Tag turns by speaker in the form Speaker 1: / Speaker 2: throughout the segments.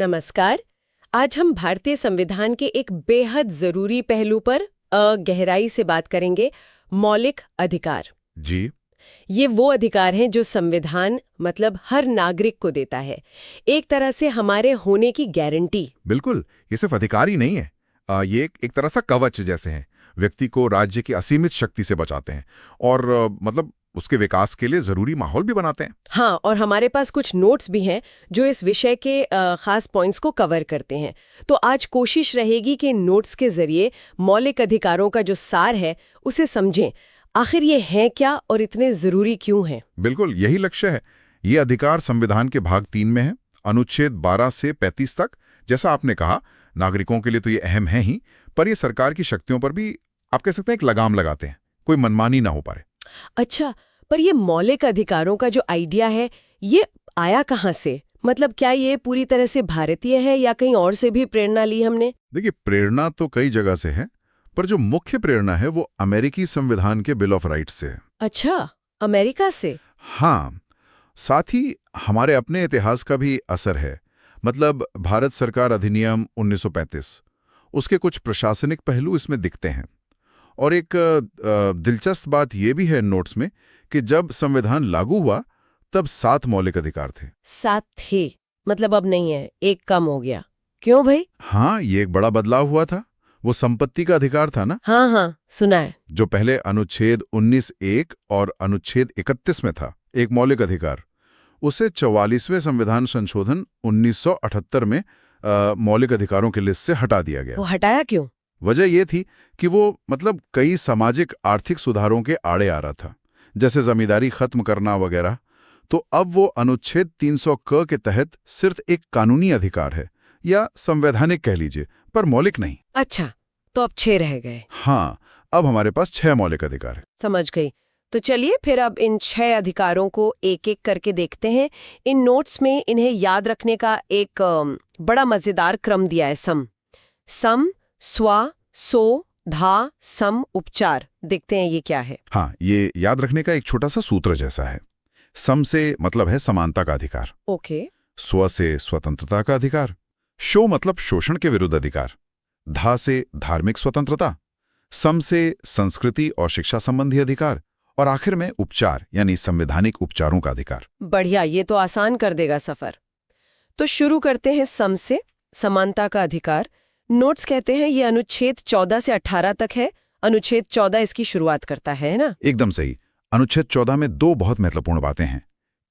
Speaker 1: नमस्कार। आज हम भारतीय संविधान के एक बेहद जरूरी पहलू पर गहराई से बात करेंगे, मौलिक अधिकार।
Speaker 2: जी।
Speaker 1: ये वो अधिकार हैं जो संविधान मतलब हर नागरिक को देता है, एक तरह से हमारे होने की गारंटी।
Speaker 2: बिल्कुल, ये सिर्फ अधिकार ही नहीं है। ये एक तरह सा कवच जैसे हैं। व्यक्ति को राज्य की असीमित शक्ति से बचाते हैं और मतलब उसके विकास के लिए जरूरी माहौल भी बनाते हैं।
Speaker 1: हाँ, और हमारे पास कुछ नोट्स भी हैं जो इस विषय के खास पॉइंट्स को कवर करते हैं। तो आज कोशिश रहेगी कि नोट्स के जरिए मौलिक अधिकारों का जो सार है उसे समझें। आखिर ये हैं क्या और इतने जरूरी क्यों हैं?
Speaker 2: बिल्कुल, यही लक्ष्य है। ये अधिकार संविधान के भाग 3 में है, अनुच्छेद 12 से 35 तक। जैसा आपने कहा, नागरिकों के लिए तो ये अहम है ही, पर ये सरकार की शक्तियों पर भी आप कह सकते हैं एक लगाम लगाते हैं, कोई मनमानी ना हो पाए।
Speaker 1: अच्छा, पर ये मौलिक अधिकारों का जो आइडिया है, ये आया कहाँ से? मतलब क्या ये पूरी तरह से भारतीय है या कहीं और से भी प्रेरणा ली हमने?
Speaker 2: देखिए, प्रेरणा तो कई जगह से है, पर जो मुख्य प्रेरणा है वो अमेरिकी संविधान के बिल ऑफ राइट्स से है।
Speaker 1: अच्छा, अमेरिका से?
Speaker 2: हाँ, साथ ही हमारे अपने इतिहास का भी असर है। मतलब भारत सरकार अधिनियम 1935, उसके कुछ प्रशासनिक पहलू इसमें दिखते हैं। और एक दिलचस्प बात यह भी है नोट्स में कि जब संविधान लागू हुआ तब 7 मौलिक अधिकार थे।
Speaker 1: 7 थे, मतलब अब नहीं है, एक कम हो गया। क्यों भाई?
Speaker 2: हाँ, ये एक बड़ा बदलाव हुआ था। वो संपत्ति का अधिकार था ना,
Speaker 1: हाँ हाँ, सुना है।
Speaker 2: जो पहले अनुच्छेद 19(1) और अनुच्छेद 31 में था, एक मौलिक अधिकार। उसे 44वें संविधान संशोधन 1978 में मौलिक अधिकारों की लिस्ट से हटा दिया गया।
Speaker 1: वो हटाया क्यों?
Speaker 2: वजह यह थी कि वो मतलब कई सामाजिक आर्थिक सुधारों के आड़े आ रहा था, जैसे जमींदारी खत्म करना वगैरह। तो अब वो अनुच्छेद 300 क के तहत सिर्फ एक कानूनी अधिकार है, या संवैधानिक कह लीजिए, पर मौलिक नहीं।
Speaker 1: अच्छा, तो अब 6 रह गए।
Speaker 2: हाँ, अब हमारे पास 6 मौलिक अधिकार है।
Speaker 1: समझ गई। तो चलिए फिर अब इन 6 अधिकारों को एक-एक करके देखते हैं। इन नोट्स में इन्हें याद रखने का एक बड़ा मजेदार क्रम दिया है। सम, स्व, सो, धा, सम, उपचार। देखते हैं ये क्या है।
Speaker 2: हाँ, ये याद रखने का एक छोटा सा सूत्र जैसा है। सम से मतलब है समानता का अधिकार।
Speaker 1: ओके।
Speaker 2: स्व से स्वतंत्रता का अधिकार। शो मतलब शोषण के विरुद्ध अधिकार। धा से धार्मिक स्वतंत्रता। सम से संस्कृति और शिक्षा संबंधी अधिकार। और आखिर में उपचार यानी संवैधानिक उपचारों का अधिकार।
Speaker 1: बढ़िया, ये तो आसान कर देगा सफर। तो शुरू करते हैं सम से, समानता का अधिकार। नोट्स कहते हैं ये अनुच्छेद 14 से 18 तक है। अनुच्छेद 14 इसकी शुरुआत करता है ना?
Speaker 2: एकदम सही। अनुच्छेद 14 में 2 बहुत महत्वपूर्ण बातें हैं।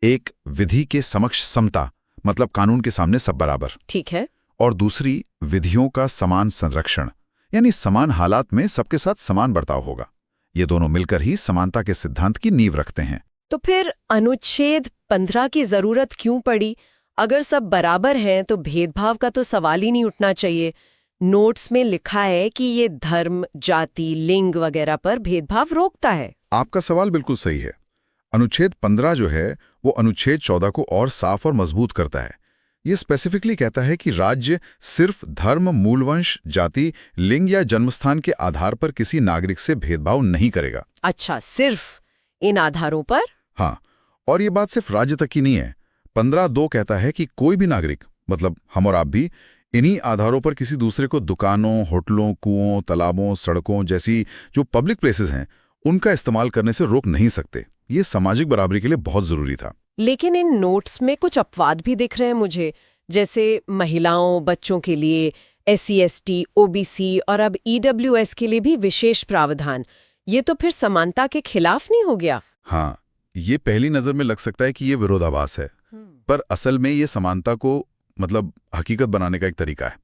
Speaker 2: एक, विधि के समक्ष समता, मतलब कानून के सामने सब बराबर।
Speaker 1: ठीक है।
Speaker 2: और दूसरी, विधियों का समान संरक्षण, यानी समान हालात में सबके साथ समान बर्ताव होगा। ये दोनों मिलकर ही समानता के सिद्धांत की नींव रखते हैं।
Speaker 1: तो फिर अनुच्छेद 15 की जरूरत क्यों पड़ी? अगर सब बराबर हैं तो भेदभाव का तो सवाल ही नहीं उठना चाहिए। नोट्स में लिखा है कि ये धर्म, जाति, लिंग वगैरह पर भेदभाव रोकता है।
Speaker 2: आपका सवाल बिल्कुल सही है। अनुच्छेद 15 जो है वो अनुच्छेद 14 को और साफ और मजबूत करता है। ये स्पेसिफिकली कहता है कि राज्य सिर्फ धर्म, मूलवंश, जाति, लिंग या जन्मस्थान के आधार पर किसी नागरिक से भेदभाव नहीं करेगा।
Speaker 1: अच्छा, सिर्फ इन आधारों पर?
Speaker 2: हाँ, और ये बात सिर्फ राज्य तक ही नहीं है। 15(2) कहता है कि कोई भी नागरिक, मतलब हम और आप भी, इन्हीं आधारों पर किसी दूसरे को दुकानों, होटलों, कुओं, तालाबों, सड़कों जैसी जो पब्लिक प्लेसेस हैं, उनका इस्तेमाल करने से रोक नहीं सकते। ये सामाजिक बराबरी के लिए बहुत जरूरी था।
Speaker 1: लेकिन इन नोट्स में कुछ अपवाद भी दिख रहे हैं मुझे, जैसे महिलाओं, बच्चों के लिए, SC, ST, OBC और अब EWS के लिए भी विशेष प्रावधान। ये तो फिर समानता के खिलाफ नहीं हो गया?
Speaker 2: हाँ, ये पहली नजर में लग सकता है कि ये विरोधाभास है, पर असल में ये समानता को मतलब हकीकत बनाने का एक तरीका है।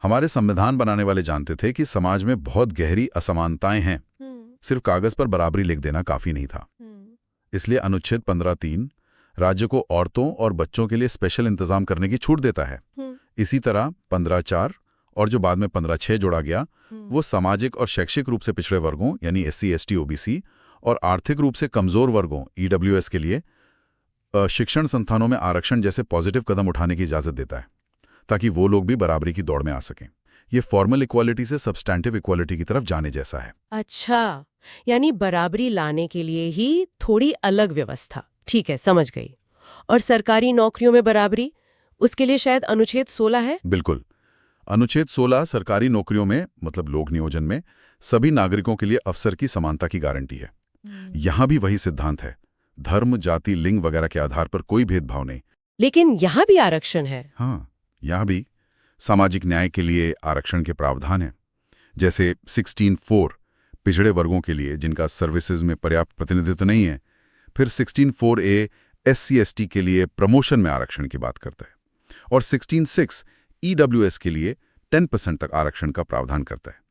Speaker 2: हमारे संविधान बनाने वाले जानते थे कि समाज में बहुत गहरी असमानताएं हैं, सिर्फ कागज पर बराबरी लिख देना काफी नहीं था। इसलिए अनुच्छेद 15(3) राज्य को औरतों और बच्चों के लिए स्पेशल इंतजाम करने की छूट देता है। इसी तरह 15(4) और जो बाद में 15(6) जोड़ा गया, वो सामाजिक और शैक्षिक रूप से पिछड़े वर्गों यानी SC, ST, OBC और आर्थिक रूप से कमजोर वर्गों EWS के लिए शिक्षण संस्थानों में आरक्षण जैसे पॉजिटिव कदम उठाने की इजाजत देता है, ताकि वो लोग भी बराबरी की दौड़ में आ सकें। ये फॉर्मल इक्वालिटी से सब्सटैंटिव इक्वालिटी की तरफ जाने जैसा है।
Speaker 1: अच्छा, यानी बराबरी लाने के लिए ही थोड़ी अलग व्यवस्था। ठीक है, समझ गई। और सरकारी नौकरियों में बराबरी, उसके लिए शायद अनुच्छेद 16 है।
Speaker 2: बिल्कुल। अनुच्छेद 16 सरकारी नौकरियों में मतलब लोक नियोजन में सभी नागरिकों के लिए अवसर की समानता की गारंटी है। यहाँ भी वही सिद्धांत है, धर्म, जाति, लिंग वगैरह के आधार पर कोई भेदभाव नहीं।
Speaker 1: लेकिन यहाँ भी आरक्षण है।
Speaker 2: हाँ, यहाँ भी सामाजिक न्याय के लिए आरक्षण के प्रावधान हैं। जैसे 16(4) पिछड़े वर्गों के लिए जिनका सर्विसेज में पर्याप्त प्रतिनिधित्व नहीं है। फिर 16(4)(a) SC/ST के लिए प्रमोशन में आरक्षण की बात करता है। और 16(6) EWS के लिए 10% तक आरक्षण का प्रावधान करता है।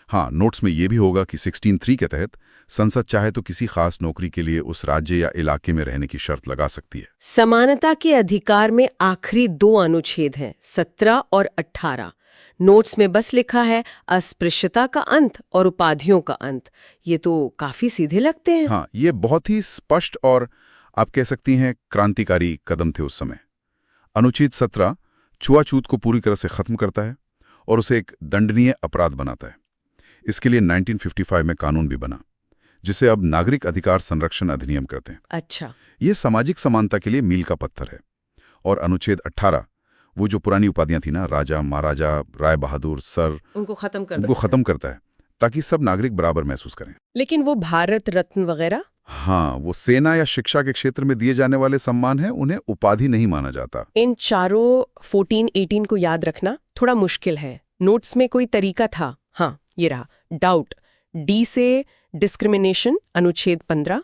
Speaker 2: हाँ, नोट्स में यह भी होगा कि 16(3) के तहत संसद चाहे तो किसी खास नौकरी के लिए उस राज्य या इलाके में रहने की शर्त लगा सकती है।
Speaker 1: समानता के अधिकार में आखिरी 2 अनुच्छेद हैं, 17 और 18। नोट्स में बस लिखा है अस्पृश्यता का अंत और उपाधियों का अंत। ये तो काफी सीधे लगते हैं।
Speaker 2: हाँ, ये बहुत ही स्पष्ट और आप कह सकती हैं क्रांतिकारी कदम थे उस समय। अनुच्छेद 17 छुआछूत को पूरी तरह से खत्म करता है और उसे एक दंडनीय अपराध बनाता है। इसके लिए 1955 में कानून भी बना, जिसे अब नागरिक अधिकार संरक्षण अधिनियम कहते हैं।
Speaker 1: अच्छा।
Speaker 2: ये सामाजिक समानता के लिए मील का पत्थर है। और अनुच्छेद 18 वो जो पुरानी उपाधियां थी ना, राजा, महाराजा, राय बहादुर, सर, उनको खत्म करता है ताकि सब नागरिक बराबर महसूस करें।
Speaker 1: लेकिन वो भारत रत्न वगैरह?
Speaker 2: हाँ, वो सेना या शिक्षा के क्षेत्र में दिए जाने वाले सम्मान हैं, उन्हें उपाधि नहीं माना जाता।
Speaker 1: इन चारों 14-18 को याद रखना थोड़ा मुश्किल है। नोट्स में कोई तरीका था? हाँ, ये रहा। डाउट, डी से डिस्क्रिमिनेशन अनुच्छेद 15,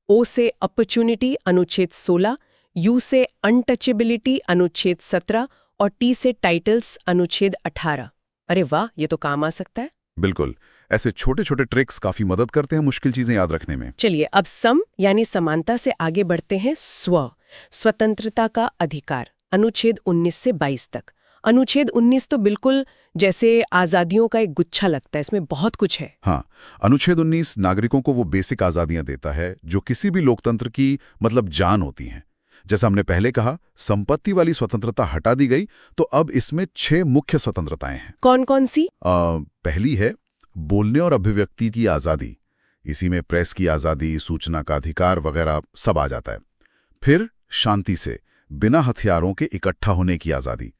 Speaker 1: ओ से अपॉर्चुनिटी अनुच्छेद 16, यू से अनटचेबिलिटी अनुच्छेद 17 और टी से टाइटल्स अनुच्छेद 18। अरे वाह, ये तो काम आ सकता है।
Speaker 2: बिल्कुल, ऐसे छोटे छोटे ट्रिक्स काफी मदद करते हैं मुश्किल चीजें याद रखने में।
Speaker 1: चलिए अब सम यानी समानता से आगे बढ़ते हैं। स्वतंत्रता का अधिकार अनुच्छेद 19 से 22 तक। अनुच्छेद 19 तो बिल्कुल जैसे आजादियों का एक गुच्छा लगता है, इसमें बहुत कुछ है।
Speaker 2: हाँ, अनुच्छेद 19 नागरिकों को वो बेसिक आजादियां देता है जो किसी भी लोकतंत्र की मतलब जान होती हैं। जैसा हमने पहले कहा, संपत्ति वाली स्वतंत्रता हटा दी गई, तो अब इसमें 6 मुख्य स्वतंत्रताएं हैं।
Speaker 1: कौन कौन सी?
Speaker 2: पहली है बोलने और अभिव्यक्ति की आजादी। इसी में प्रेस की आजादी, सूचना का अधिकार वगैरह सब आ जाता है। फिर शांति से बिना हथियारों के इकट्ठा होने की आजादी,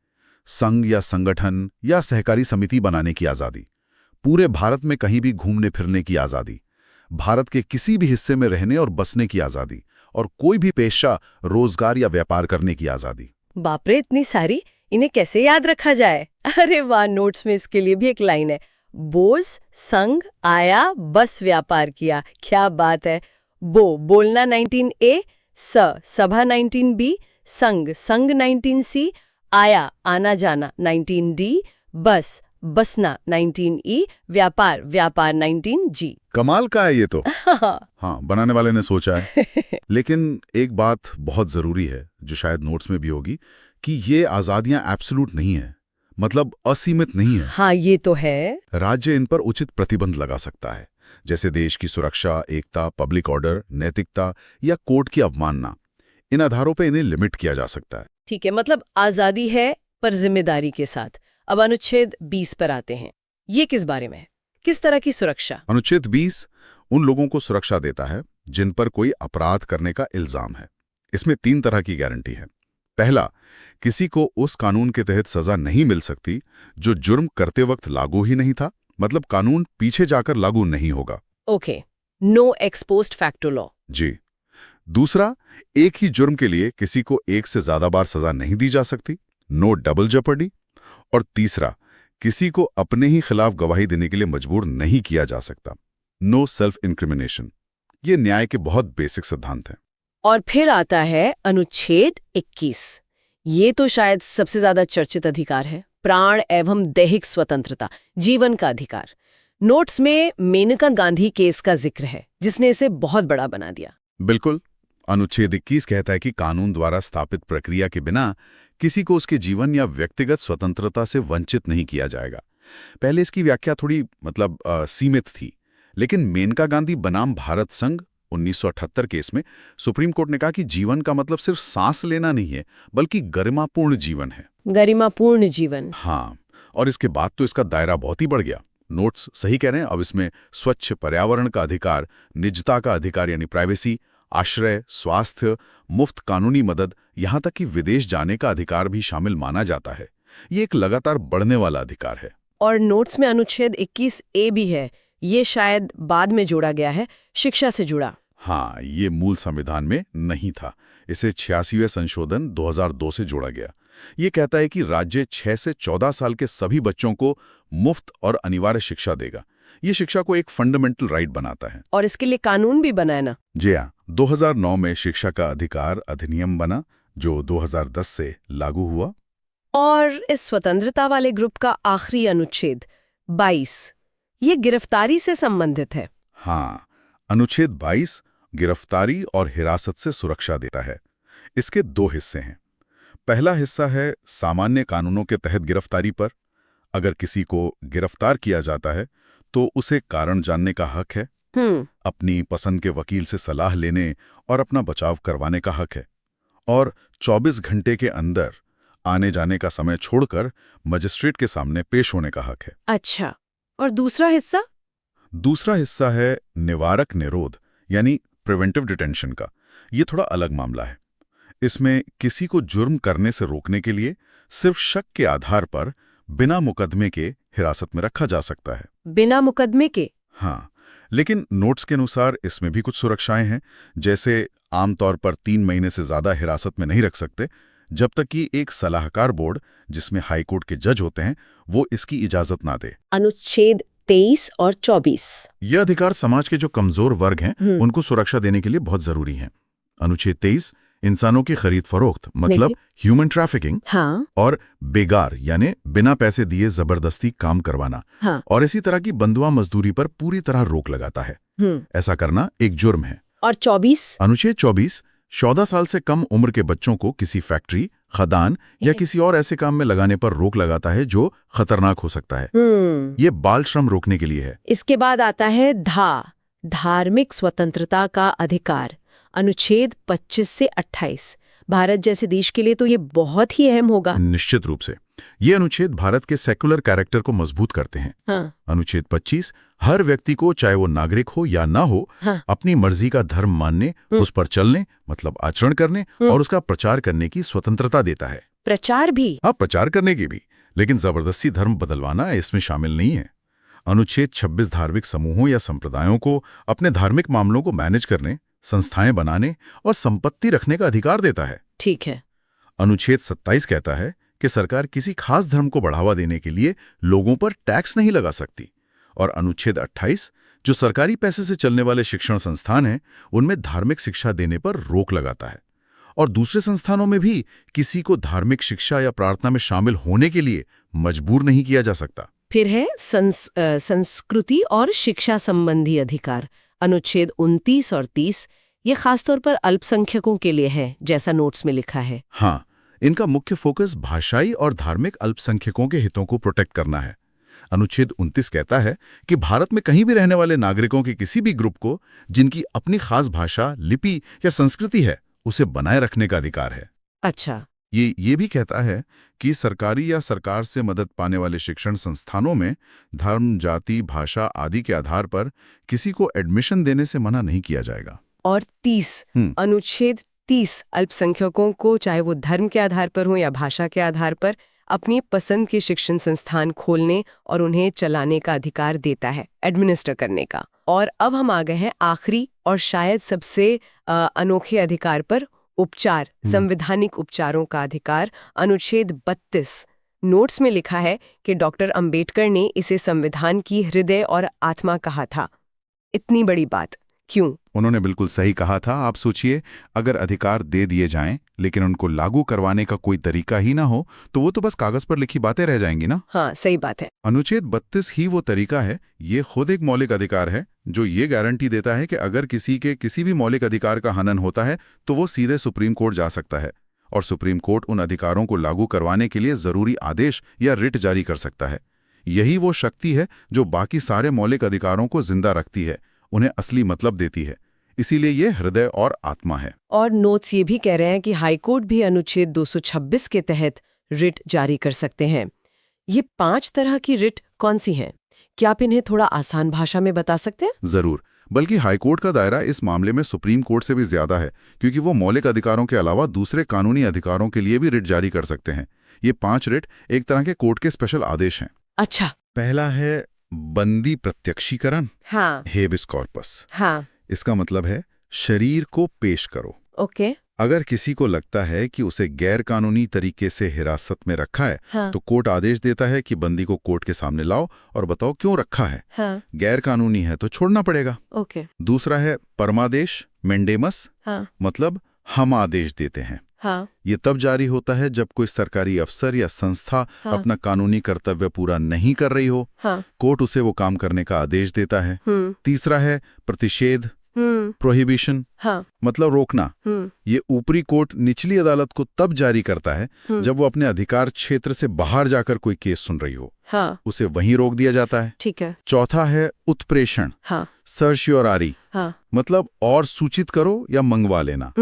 Speaker 2: संघ या संगठन या सहकारी समिति बनाने की आजादी, पूरे भारत में कहीं भी घूमने फिरने की आजादी, भारत के किसी भी हिस्से में रहने और बसने की आजादी, और कोई भी पेशा, रोजगार या व्यापार करने की आजादी।
Speaker 1: बाप रे, इतनी सारी, इन्हें कैसे याद रखा जाए? अरे वाह, नोट्स में इसके लिए भी एक लाइन है, बोझ संघ आया बस व्यापार किया। क्या बात है। बोलना 19A, सभा 19B, संघ 19C, आया आना जाना 19D, बसना 19E, व्यापार 19G।
Speaker 2: कमाल का है ये तो। हाँ, बनाने वाले ने सोचा है। लेकिन एक बात बहुत जरूरी है जो शायद नोट्स में भी होगी, कि ये आजादियां एब्सोल्यूट नहीं है, मतलब असीमित नहीं है।
Speaker 1: हाँ, ये तो है।
Speaker 2: राज्य इन पर उचित प्रतिबंध लगा सकता है, जैसे देश की सुरक्षा, एकता, पब्लिक ऑर्डर, नैतिकता या कोर्ट की अवमानना। इन आधारों पर इन्हें लिमिट किया जा सकता है।
Speaker 1: ठीक है, मतलब आजादी है पर जिम्मेदारी के साथ। अब अनुच्छेद 20 पर आते हैं। ये किस बारे में है? किस तरह की सुरक्षा?
Speaker 2: अनुच्छेद 20 उन लोगों को सुरक्षा देता है जिन पर कोई अपराध करने का इल्जाम है। इसमें 3 तरह की गारंटी है। पहला, किसी को उस कानून के तहत सजा नहीं मिल सकती जो जुर्म करते वक्त लागू ही नहीं था, मतलब कानून पीछे जाकर लागू नहीं होगा।
Speaker 1: Okay, no ex post facto law.
Speaker 2: जी। दूसरा, एक ही जुर्म के लिए किसी को 1 से ज्यादा बार सजा नहीं दी जा सकती, नो डबल जेपर्डी। और तीसरा, किसी को अपने ही खिलाफ गवाही देने के लिए मजबूर नहीं किया जा सकता, नो सेल्फ इंक्रिमिनेशन। ये न्याय के बहुत बेसिक सिद्धांत हैं।
Speaker 1: और फिर आता है अनुच्छेद 21। ये तो शायद सबसे ज्यादा चर्चित अधिकार है, प्राण एवं दैहिक स्वतंत्रता, जीवन का अधिकार। नोट्स में मेनका गांधी केस का जिक्र है, जिसने इसे बहुत बड़ा बना दिया।
Speaker 2: बिल्कुल। अनुच्छेद 21 कहता है कि कानून द्वारा स्थापित प्रक्रिया के बिना किसी को उसके जीवन या व्यक्तिगत स्वतंत्रता से वंचित नहीं किया जाएगा। पहले इसकी व्याख्या थोड़ी सीमित थी, लेकिन मेनका गांधी बनाम भारत संघ 1978 केस में सुप्रीम कोर्ट ने कहा कि जीवन का मतलब सिर्फ सांस लेना नहीं है, बल्कि गरिमापूर्ण जीवन है।
Speaker 1: गरिमापूर्ण जीवन।
Speaker 2: हाँ, और इसके बाद तो इसका दायरा बहुत ही बढ़ गया। नोट्स सही कह रहे हैं। अब इसमें स्वच्छ पर्यावरण का अधिकार, निजता का अधिकार यानी प्राइवेसी, आश्रय, स्वास्थ्य, मुफ्त कानूनी मदद, यहाँ तक कि विदेश जाने का अधिकार भी शामिल माना जाता है। ये एक लगातार बढ़ने वाला अधिकार है।
Speaker 1: और नोट्स में अनुच्छेद 21A भी है। ये शायद बाद में जोड़ा गया है, शिक्षा से जुड़ा।
Speaker 2: हाँ, ये मूल संविधान में नहीं था। इसे 86वें संशोधन 2002 से जोड़ा गया। ये कहता है कि राज्य 6 से 14 साल के सभी बच्चों को मुफ्त और अनिवार्य शिक्षा देगा। ये शिक्षा को एक फंडामेंटल राइट बनाता है।
Speaker 1: और इसके लिए कानून भी बना है ना?
Speaker 2: जी हाँ, 2009 में शिक्षा का अधिकार अधिनियम बना, जो 2010 से लागू हुआ।
Speaker 1: और इस स्वतंत्रता वाले ग्रुप का आखिरी अनुच्छेद 22, ये गिरफ्तारी से संबंधित है।
Speaker 2: हाँ, अनुच्छेद 22 गिरफ्तारी और हिरासत से सुरक्षा देता है। इसके 2 हिस्से हैं। पहला हिस्सा है सामान्य कानूनों के तहत गिरफ्तारी पर। अगर किसी को गिरफ्तार किया जाता है तो उसे कारण जानने का हक है, अपनी पसंद के वकील से सलाह लेने और अपना बचाव करवाने का हक है, और 24 घंटे के अंदर आने जाने का समय छोड़कर मजिस्ट्रेट के सामने पेश होने का हक है।
Speaker 1: अच्छा, और दूसरा हिस्सा?
Speaker 2: दूसरा हिस्सा है निवारक निरोध, यानी प्रिवेंटिव डिटेंशन का। ये थोड़ा अलग मामला है। इसमें किसी को जुर्म करने से रोकने के लिए सिर्फ शक के आधार पर बिना मुकदमे के हिरासत में रखा जा सकता है।
Speaker 1: बिना मुकदमे के?
Speaker 2: हाँ, लेकिन नोट्स के अनुसार इसमें भी कुछ सुरक्षाएं हैं। जैसे आमतौर पर 3 महीने से ज्यादा हिरासत में नहीं रख सकते, जब तक कि एक सलाहकार बोर्ड, जिसमें हाईकोर्ट के जज होते हैं, वो इसकी इजाजत ना दे।
Speaker 1: अनुच्छेद 23 और 24,
Speaker 2: ये अधिकार समाज के जो कमजोर वर्ग हैं उनको सुरक्षा देने के लिए बहुत जरूरी हैं। अनुच्छेद 23 इंसानों की खरीद फरोख्त, मतलब ह्यूमन ट्रैफिकिंग,
Speaker 1: हाँ,
Speaker 2: और बेगार यानी बिना पैसे दिए जबरदस्ती काम करवाना,
Speaker 1: हाँ,
Speaker 2: और इसी तरह की बंधुआ मजदूरी पर पूरी तरह रोक लगाता है। ऐसा करना एक जुर्म है।
Speaker 1: और 24?
Speaker 2: अनुच्छेद 24 14 साल से कम उम्र के बच्चों को किसी फैक्ट्री, खदान या किसी और ऐसे काम में लगाने पर रोक लगाता है जो खतरनाक हो सकता है। ये बाल श्रम रोकने के लिए है।
Speaker 1: इसके बाद आता है धार्मिक स्वतंत्रता का अधिकार, अनुच्छेद 25 से 28। भारत जैसे देश के लिए तो ये बहुत ही अहम होगा।
Speaker 2: निश्चित रूप से ये अनुच्छेद भारत के सेकुलर कैरेक्टर को मजबूत करते हैं।
Speaker 1: हाँ।
Speaker 2: अनुच्छेद 25 हर व्यक्ति को, चाहे वो नागरिक हो या ना हो,
Speaker 1: हाँ,
Speaker 2: अपनी मर्जी का धर्म मानने, उस पर चलने, मतलब आचरण करने और उसका प्रचार करने की स्वतंत्रता देता है।
Speaker 1: प्रचार भी?
Speaker 2: हाँ, प्रचार करने की भी, लेकिन जबरदस्ती धर्म बदलवाना इसमें शामिल नहीं है। अनुच्छेद 26 धार्मिक समूहों या संप्रदायों को अपने धार्मिक मामलों को मैनेज करने, संस्थाएं बनाने और संपत्ति रखने का अधिकार देता है।
Speaker 1: ठीक है।
Speaker 2: अनुच्छेद 27 कहता है कि सरकार किसी खास धर्म को बढ़ावा देने के लिए लोगों पर टैक्स नहीं लगा सकती। और अनुच्छेद 28 जो सरकारी पैसे से चलने वाले शिक्षण संस्थान हैं, उनमें धार्मिक शिक्षा देने पर रोक लगाता है। और दूसरे संस्थानों में भी किसी को धार्मिक शिक्षा या प्रार्थना में शामिल होने के लिए मजबूर नहीं किया जा सकता।
Speaker 1: फिर है संस्कृति और शिक्षा संबंधी अधिकार, अनुच्छेद 29 और 30। ये खासतौर पर अल्पसंख्यकों के लिए है, जैसा नोट्स में लिखा है।
Speaker 2: हाँ, इनका मुख्य फोकस भाषाई और धार्मिक अल्पसंख्यकों के हितों को प्रोटेक्ट करना है। अनुच्छेद 29 कहता है कि भारत में कहीं भी रहने वाले नागरिकों के किसी भी ग्रुप को, जिनकी अपनी खास भाषा, लिपि या संस्कृति है, उसे बनाए रखने का अधिकार है।
Speaker 1: अच्छा।
Speaker 2: ये भी कहता है कि सरकारी या सरकार से मदद पाने वाले शिक्षण संस्थानों में धर्म, जाति, भाषा आदि के आधार पर किसी को एडमिशन देने से मना नहीं किया जाएगा।
Speaker 1: और 30, अनुच्छेद 30 अल्पसंख्यकों को, चाहे वो धर्म के आधार पर हो या भाषा के आधार पर, अपनी पसंद के शिक्षण संस्थान खोलने और उन्हें चलाने का अधिकार देता है, एडमिनिस्टर करने का। और अब हम आ गए हैं आखिरी और शायद सबसे अनोखे अधिकार पर, उपचार, संवैधानिक उपचारों का अधिकार, अनुच्छेद 32। नोट्स में लिखा है कि डॉक्टर अंबेडकर ने इसे संविधान की हृदय और आत्मा कहा था। इतनी बड़ी बात क्यों?
Speaker 2: उन्होंने बिल्कुल सही कहा था। आप सोचिए, अगर अधिकार दे दिए जाएं लेकिन उनको लागू करवाने का कोई तरीका ही ना हो, तो वो तो बस कागज पर लिखी बातें रह जाएंगी ना।
Speaker 1: हाँ, सही बात है।
Speaker 2: अनुच्छेद 32 ही वो तरीका है। ये खुद एक मौलिक अधिकार है जो ये गारंटी देता है कि अगर किसी के किसी भी मौलिक अधिकार का हनन होता है तो वो सीधे सुप्रीम कोर्ट जा सकता है, और सुप्रीम कोर्ट उन अधिकारों को लागू करवाने के लिए जरूरी आदेश या रिट जारी कर सकता है। यही वो शक्ति है जो बाकी सारे मौलिक अधिकारों को जिंदा रखती है, उन्हें असली मतलब देती है। इसीलिए ये हृदय और आत्मा है।
Speaker 1: और नोट्स ये भी कह रहे हैं कि हाईकोर्ट भी अनुच्छेद 226 के तहत रिट जारी कर सकते हैं। ये 5 तरह की रिट कौन सी हैं? क्या आप इन्हें थोड़ा आसान भाषा में बता सकते हैं?
Speaker 2: जरूर। बल्कि हाईकोर्ट का दायरा इस मामले में सुप्रीम कोर्ट से भी ज्यादा है, क्योंकि वो मौलिक अधिकारों के अलावा दूसरे कानूनी अधिकारों के लिए भी रिट जारी कर सकते हैं। ये 5 रिट एक तरह के कोर्ट के स्पेशल आदेश हैं।
Speaker 1: अच्छा।
Speaker 2: पहला है बंदी प्रत्यक्षीकरण,
Speaker 1: हाँ।
Speaker 2: Habeas corpus.
Speaker 1: हाँ।
Speaker 2: इसका मतलब है शरीर को पेश करो।
Speaker 1: ओके।
Speaker 2: अगर किसी को लगता है कि उसे गैर कानूनी तरीके से हिरासत में रखा है,
Speaker 1: हाँ।
Speaker 2: तो कोर्ट आदेश देता है कि बंदी को कोर्ट के सामने लाओ और बताओ क्यों रखा है।
Speaker 1: हाँ।
Speaker 2: गैर कानूनी है तो छोड़ना पड़ेगा।
Speaker 1: ओके।
Speaker 2: दूसरा है परमादेश, मेंडेमस।
Speaker 1: हाँ।
Speaker 2: मतलब हम आदेश देते हैं।
Speaker 1: हाँ।
Speaker 2: ये तब जारी होता है जब कोई सरकारी अफसर या संस्था
Speaker 1: हाँ।
Speaker 2: अपना कानूनी कर्तव्य पूरा नहीं कर रही हो।
Speaker 1: हाँ।
Speaker 2: कोर्ट उसे वो काम करने का आदेश देता है। तीसरा है प्रतिषेध, प्रोहिबिशन।
Speaker 1: हाँ।
Speaker 2: मतलब रोकना। ये ऊपरी कोर्ट निचली अदालत को तब जारी करता है जब वो अपने अधिकार क्षेत्र से बाहर जाकर कोई केस सुन रही हो।
Speaker 1: हाँ।
Speaker 2: उसे वहीं रोक दिया जाता है।
Speaker 1: ठीक है।
Speaker 2: चौथा है उत्प्रेषण।
Speaker 1: हाँ।
Speaker 2: सर्शियोरारी।
Speaker 1: हाँ।
Speaker 2: मतलब और सूचित करो या मंगवा लेना।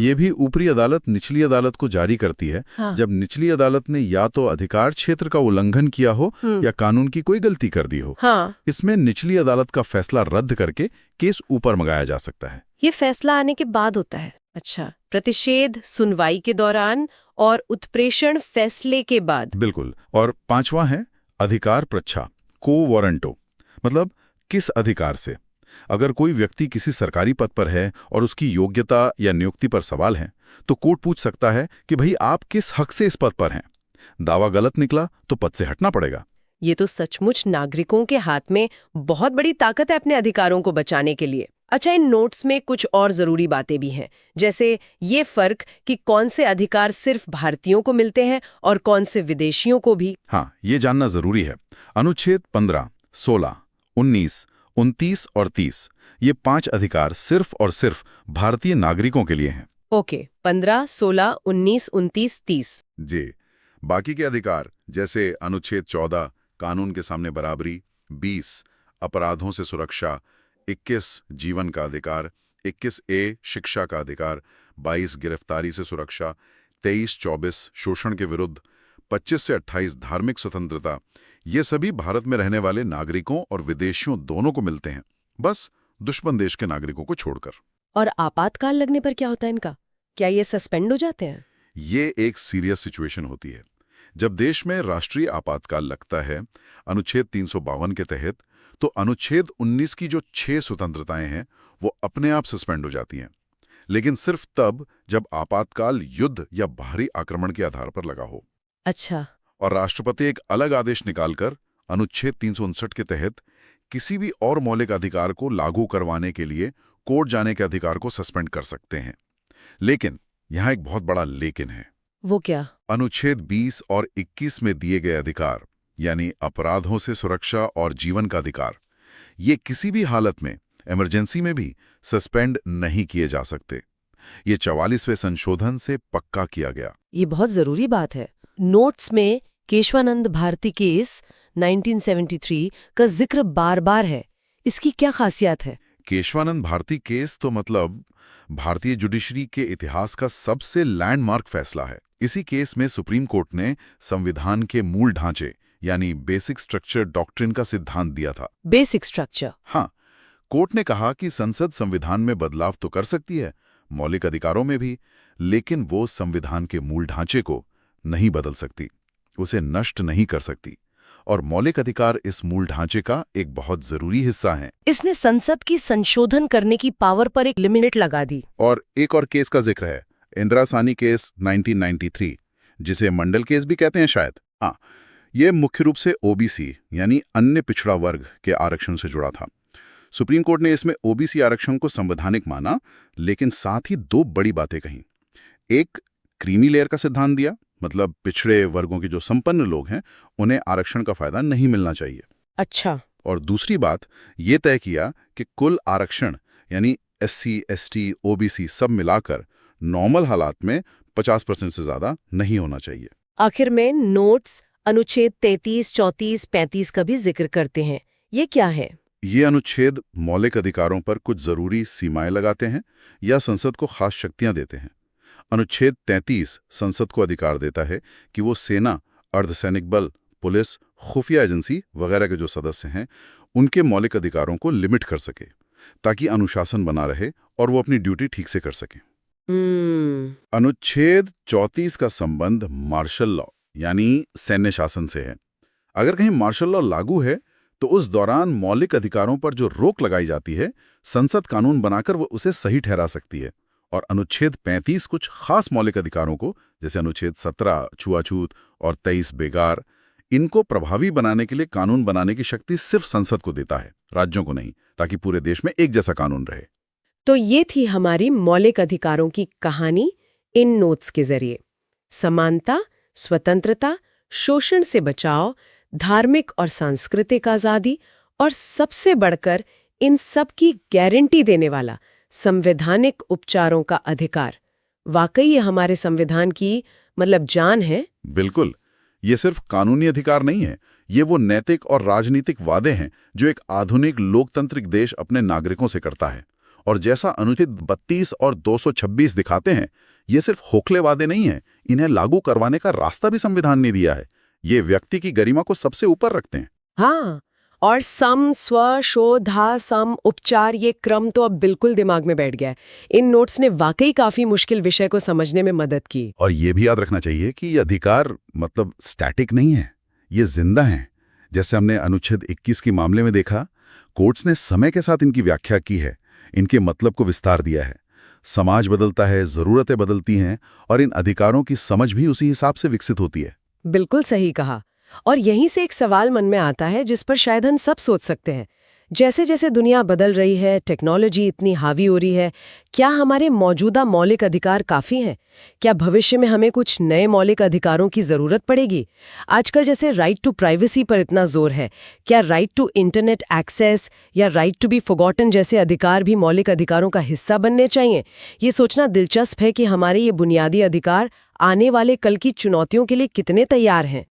Speaker 2: ये भी ऊपरी अदालत निचली अदालत को जारी करती है। हाँ। जब निचली अदालत ने या तो अधिकार क्षेत्र का उल्लंघन किया हो या कानून की कोई गलती कर दी हो।
Speaker 1: हाँ।
Speaker 2: इसमें निचली अदालत का फैसला रद्द करके केस ऊपर मंगाया जा सकता है।
Speaker 1: ये फैसला आने के बाद होता है। अच्छा। प्रतिषेध सुनवाई के दौरान और उत्प्रेषण फैसले के बाद।
Speaker 2: बिल्कुल। और पांचवा है अधिकार प्रच्छा, को वारंटो। मतलब किस अधिकार से। अगर कोई व्यक्ति किसी सरकारी पद पर है और उसकी योग्यता या नियुक्ति पर सवाल है, तो कोर्ट पूछ सकता है कि भाई आप किस हक से इस पद पर हैं। दावा गलत निकला तो पद से हटना पड़ेगा।
Speaker 1: ये तो सचमुच नागरिकों के हाथ में बहुत बड़ी ताकत है अपने अधिकारों को बचाने के लिए। अच्छा, इन नोट्स में कुछ और जरूरी बातें भी हैं, जैसे ये फर्क कि कौन से अधिकार सिर्फ भारतीयों को मिलते हैं और कौन से विदेशियों को भी।
Speaker 2: हाँ, ये जानना जरूरी है। अनुच्छेद 15, 16, 19, 29 और 30 ये 5 अधिकार सिर्फ और सिर्फ भारतीय नागरिकों के लिए हैं।
Speaker 1: ओके। 15, 16, 19, 29, 30।
Speaker 2: जी। बाकी के अधिकार जैसे अनुच्छेद 14 कानून के सामने बराबरी, 20 अपराधों से सुरक्षा, 21 जीवन का अधिकार, 21A शिक्षा का अधिकार, 22 गिरफ्तारी से सुरक्षा, 23-24 शोषण के विरुद्ध, 25 से 28 धार्मिक स्वतंत्रता, ये सभी भारत में रहने वाले नागरिकों और विदेशियों दोनों को मिलते हैं, बस दुश्मन देश के नागरिकों को छोड़कर।
Speaker 1: और आपातकाल लगने पर क्या होता है इनका? क्या ये सस्पेंड हो जाते हैं?
Speaker 2: ये एक सीरियस सिचुएशन होती है। जब देश में राष्ट्रीय आपातकाल लगता है अनुच्छेद 352 के तहत, तो अनुच्छेद 19 की जो 6 स्वतंत्रताएं हैं वो अपने आप सस्पेंड हो जाती हैं, लेकिन सिर्फ तब जब आपातकाल युद्ध या बाहरी आक्रमण के आधार पर लगा हो।
Speaker 1: अच्छा।
Speaker 2: और राष्ट्रपति एक अलग आदेश निकालकर अनुच्छेद 359 के तहत किसी भी और मौलिक अधिकार को लागू करवाने के लिए कोर्ट जाने के अधिकार को सस्पेंड कर सकते हैं। लेकिन यहां एक बहुत बड़ा लेकिन है।
Speaker 1: वो क्या?
Speaker 2: अनुच्छेद 20 और 21 में दिए गए अधिकार, यानी अपराधों से सुरक्षा और जीवन का अधिकार, ये किसी भी हालत में, इमरजेंसी में भी सस्पेंड नहीं किए जा सकते। ये 44वें संशोधन से पक्का किया गया।
Speaker 1: ये बहुत जरूरी बात है। नोट्स में केशवानंद भारती केस 1973 का जिक्र बार बार है। इसकी क्या खासियत है?
Speaker 2: केशवानंद भारती केस तो मतलब भारतीय जुडिशरी के इतिहास का सबसे लैंडमार्क फैसला है। इसी केस में सुप्रीम कोर्ट ने संविधान के मूल ढांचे यानी बेसिक स्ट्रक्चर डॉक्ट्रिन का सिद्धांत दिया था।
Speaker 1: Basic structure?
Speaker 2: हाँ, कोर्ट ने कहा कि संसद संविधान में बदलाव तो कर सकती है, मौलिक अधिकारों में भी, लेकिन वो संविधान के मूल ढांचे को नहीं बदल सकती, उसे नष्ट नहीं कर सकती। और मौलिक अधिकार इस मूल ढांचे का एक बहुत जरूरी हिस्सा है।
Speaker 1: इसने संसद की संशोधन करने की पावर पर एक लिमिट लगा दी।
Speaker 2: और एक और केस का जिक्र है, इंदिरा साहनी केस 1993, जिसे मंडल केस भी कहते हैं शायद। हाँ, ये मुख्य रूप से ओबीसी यानी अन्य पिछड़ा वर्ग के आरक्षण से जुड़ा था। सुप्रीम कोर्ट ने इसमें ओबीसी आरक्षण को संवैधानिक माना, लेकिन साथ ही 2 बड़ी बातें कहीं। एक, क्रीमी लेयर का सिद्धांत दिया, मतलब पिछड़े वर्गों के जो संपन्न लोग हैं उन्हें आरक्षण का फायदा नहीं मिलना चाहिए।
Speaker 1: अच्छा।
Speaker 2: और दूसरी बात ये तय किया कि कुल आरक्षण यानी SC, ST, OBC सब मिलाकर नॉर्मल हालात में 50% से ज्यादा नहीं होना चाहिए।
Speaker 1: आखिर में नोट्स अनुच्छेद 33, 34, 35 का भी जिक्र करते हैं। ये क्या है?
Speaker 2: ये अनुच्छेद मौलिक अधिकारों पर कुछ जरूरी सीमाएं लगाते हैं या संसद को खास शक्तियां देते हैं। अनुच्छेद 33 संसद को अधिकार देता है कि वो सेना, अर्धसैनिक बल, पुलिस, खुफिया एजेंसी वगैरह के जो सदस्य हैं उनके मौलिक अधिकारों को लिमिट कर सके। ताकि अनुशासन बना रहे और वो अपनी ड्यूटी ठीक से कर सकें।
Speaker 1: हम्म।
Speaker 2: अनुच्छेद 34 का संबंध मार्शल लॉ यानी सैन्य शासन से है। अगर कहीं मार्शल लॉ लागू है तो उस दौरान मौलिक अधिकारों पर जो रोक लगाई जाती है, संसद कानून बनाकर वो उसे सही ठहरा सकती है। और अनुच्छेद 35 कुछ खास मौलिक अधिकारों को, जैसे अनुच्छेद 17 छुआछूत और 23 बेगार, इनको प्रभावी बनाने के लिए कानून बनाने की शक्ति सिर्फ संसद को देता है, राज्यों को नहीं, ताकि पूरे देश में एक जैसा कानून रहे।
Speaker 1: तो ये थी हमारी मौलिक अधिकारों की कहानी इन नोट्स के जरिए। समानता, स्वतंत्रता, शोषण से बचाव, धार्मिक और सांस्कृतिक आजादी और सबसे बढ़कर इन सब की गारंटी देने वाला संवैधानिक उपचारों का अधिकार। वाकई ये हमारे संविधान की जान है।
Speaker 2: बिल्कुल, ये सिर्फ कानूनी अधिकार नहीं है, ये वो नैतिक और राजनीतिक वादे हैं जो एक आधुनिक लोकतांत्रिक देश अपने नागरिकों से करता है। और जैसा अनुच्छेद 32 और 226 दिखाते हैं, ये सिर्फ खोखले वादे नहीं हैं, इन्हें लागू करवाने का रास्ता भी संविधान ने दिया है। ये व्यक्ति की गरिमा को सबसे ऊपर रखते हैं।
Speaker 1: हाँ, और सम, स्व, शो, धा, सम, उपचार, ये क्रम तो अब बिल्कुल दिमाग में बैठ गया है। इन नोट्स ने वाकई काफी मुश्किल विषय को समझने में मदद की।
Speaker 2: और ये भी याद रखना चाहिए कि ये अधिकार स्टैटिक नहीं है, ये जिंदा हैं। जैसे हमने अनुच्छेद 21 के मामले में देखा, कोर्ट्स ने समय के साथ इनकी व्याख्या की है, इनके मतलब को विस्तार दिया है। समाज बदलता है, जरूरतें बदलती हैं, और इन अधिकारों की समझ भी उसी हिसाब से विकसित होती है।
Speaker 1: बिल्कुल सही कहा। और यहीं से एक सवाल मन में आता है जिस पर शायद हम सब सोच सकते हैं। जैसे जैसे दुनिया बदल रही है, टेक्नोलॉजी इतनी हावी हो रही है, क्या हमारे मौजूदा मौलिक अधिकार काफी हैं? क्या भविष्य में हमें कुछ नए मौलिक अधिकारों की जरूरत पड़ेगी? आजकल जैसे राइट टू प्राइवेसी पर इतना जोर है, क्या राइट टू इंटरनेट एक्सेस या राइट टू बी फॉरगॉटन जैसे अधिकार भी मौलिक अधिकारों का हिस्सा बनने चाहिए? ये सोचना दिलचस्प है कि हमारे ये बुनियादी अधिकार आने वाले कल की चुनौतियों के लिए कितने तैयार हैं।